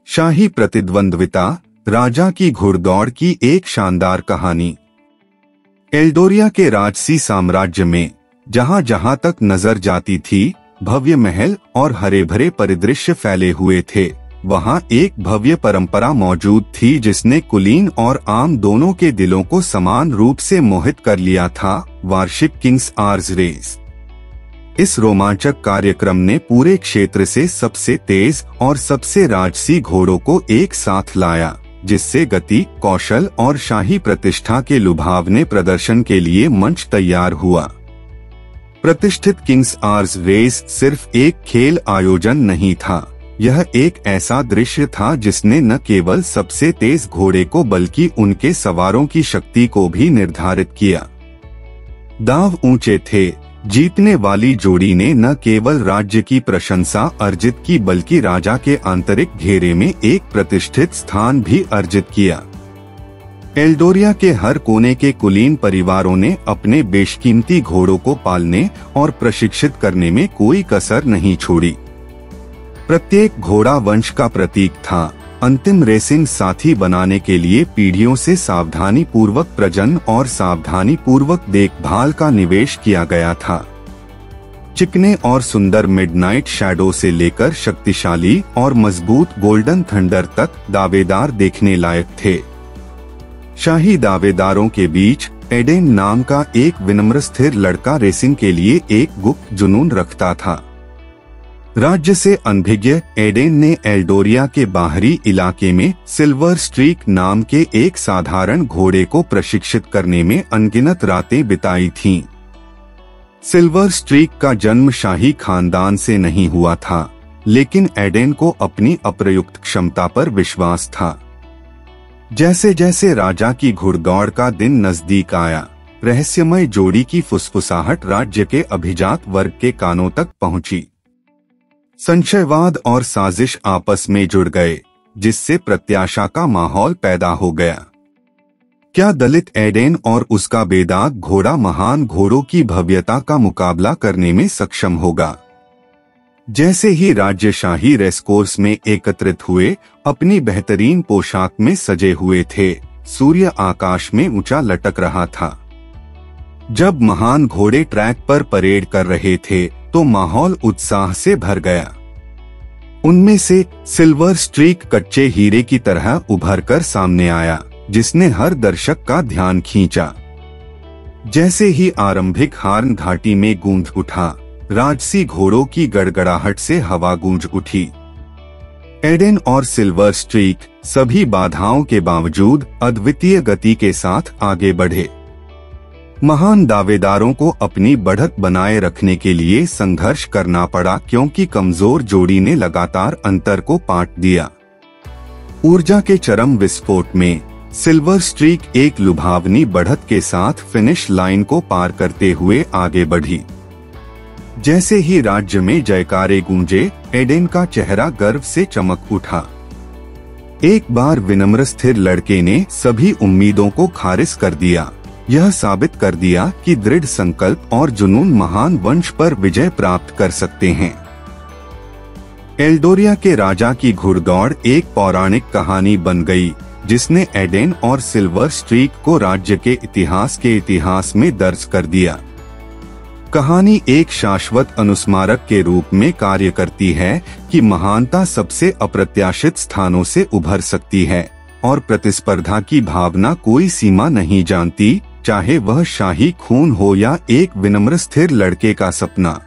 शाही प्रतिद्वंद्विता, राजा की घुड़दौड़ की एक शानदार कहानी। एल्डोरिया के राजसी साम्राज्य में जहां जहां तक नजर जाती थी, भव्य महल और हरे भरे परिदृश्य फैले हुए थे। वहां एक भव्य परंपरा मौजूद थी जिसने कुलीन और आम दोनों के दिलों को समान रूप से मोहित कर लिया था, वार्षिक किंग्स आर्स रेस। इस रोमांचक कार्यक्रम ने पूरे क्षेत्र से सबसे तेज और सबसे राजसी घोड़ों को एक साथ लाया, जिससे गति, कौशल और शाही प्रतिष्ठा के लुभावने प्रदर्शन के लिए मंच तैयार हुआ। प्रतिष्ठित किंग्स आर्स रेस सिर्फ एक खेल आयोजन नहीं था, यह एक ऐसा दृश्य था जिसने न केवल सबसे तेज घोड़े को बल्कि उनके सवारों की शक्ति को भी निर्धारित किया। दांव ऊंचे थे, जीतने वाली जोड़ी ने न केवल राज्य की प्रशंसा अर्जित की बल्कि राजा के आंतरिक घेरे में एक प्रतिष्ठित स्थान भी अर्जित किया। एल्डोरिया के हर कोने के कुलीन परिवारों ने अपने बेशकीमती घोड़ों को पालने और प्रशिक्षित करने में कोई कसर नहीं छोड़ी। प्रत्येक घोड़ा वंश का प्रतीक था। अंतिम रेसिंग साथी बनाने के लिए पीढ़ियों से सावधानी पूर्वक प्रजनन और सावधानी पूर्वक देखभाल का निवेश किया गया था। चिकने और सुंदर मिडनाइट शैडो से लेकर शक्तिशाली और मजबूत गोल्डन थंडर तक दावेदार देखने लायक थे। शाही दावेदारों के बीच एडेन नाम का एक विनम्र स्थिर लड़का रेसिंग के लिए एक गुप्त जुनून रखता था। राज्य से अनभिज्ञ एडेन ने एल्डोरिया के बाहरी इलाके में सिल्वर स्ट्रीक नाम के एक साधारण घोड़े को प्रशिक्षित करने में अनगिनत रातें बिताई थीं। सिल्वर स्ट्रीक का जन्म शाही खानदान से नहीं हुआ था, लेकिन एडेन को अपनी अप्रयुक्त क्षमता पर विश्वास था। जैसे जैसे राजा की घुड़दौड़ का दिन नजदीक आया, रहस्यमय जोड़ी की फुसफुसाहट राज्य के अभिजात वर्ग के कानों तक पहुंची। संशयवाद और साजिश आपस में जुड़ गए, जिससे प्रत्याशा का माहौल पैदा हो गया। क्या दलित एडेन और उसका बेदाग घोड़ा महान घोड़ों की भव्यता का मुकाबला करने में सक्षम होगा? जैसे ही राज्यशाही रेसकोर्स में एकत्रित हुए, अपनी बेहतरीन पोशाक में सजे हुए थे, सूर्य आकाश में ऊंचा लटक रहा था। जब महान घोड़े ट्रैक पर परेड कर रहे थे, तो माहौल उत्साह से भर गया। उनमें से सिल्वर स्ट्रीक कच्चे हीरे की तरह उभरकर सामने आया, जिसने हर दर्शक का ध्यान खींचा। जैसे ही आरंभिक हार्न घाटी में गूंज उठा, राजसी घोड़ों की गड़गड़ाहट से हवा गूंज उठी। एडेन और सिल्वर स्ट्रीक सभी बाधाओं के बावजूद अद्वितीय गति के साथ आगे बढ़े। महान दावेदारों को अपनी बढ़त बनाए रखने के लिए संघर्ष करना पड़ा, क्योंकि कमजोर जोड़ी ने लगातार अंतर को पाट दिया। ऊर्जा के चरम विस्फोट में सिल्वर स्ट्रीक एक लुभावनी बढ़त के साथ फिनिश लाइन को पार करते हुए आगे बढ़ी। जैसे ही राज्य में जयकारे गूंजे, एडेन का चेहरा गर्व से चमक उठा। एक बार विनम्र स्थिर लड़के ने सभी उम्मीदों को खारिज कर दिया, यह साबित कर दिया कि दृढ़ संकल्प और जुनून महान वंश पर विजय प्राप्त कर सकते हैं। एल्डोरिया के राजा की घुड़दौड़ एक पौराणिक कहानी बन गई, जिसने एडेन और सिल्वर स्ट्रीक को राज्य के इतिहास में दर्ज कर दिया। कहानी एक शाश्वत अनुस्मारक के रूप में कार्य करती है कि महानता सबसे अप्रत्याशित स्थानों से उभर सकती है और प्रतिस्पर्धा की भावना कोई सीमा नहीं जानती, चाहे वह शाही खून हो या एक विनम्र स्थिर लड़के का सपना।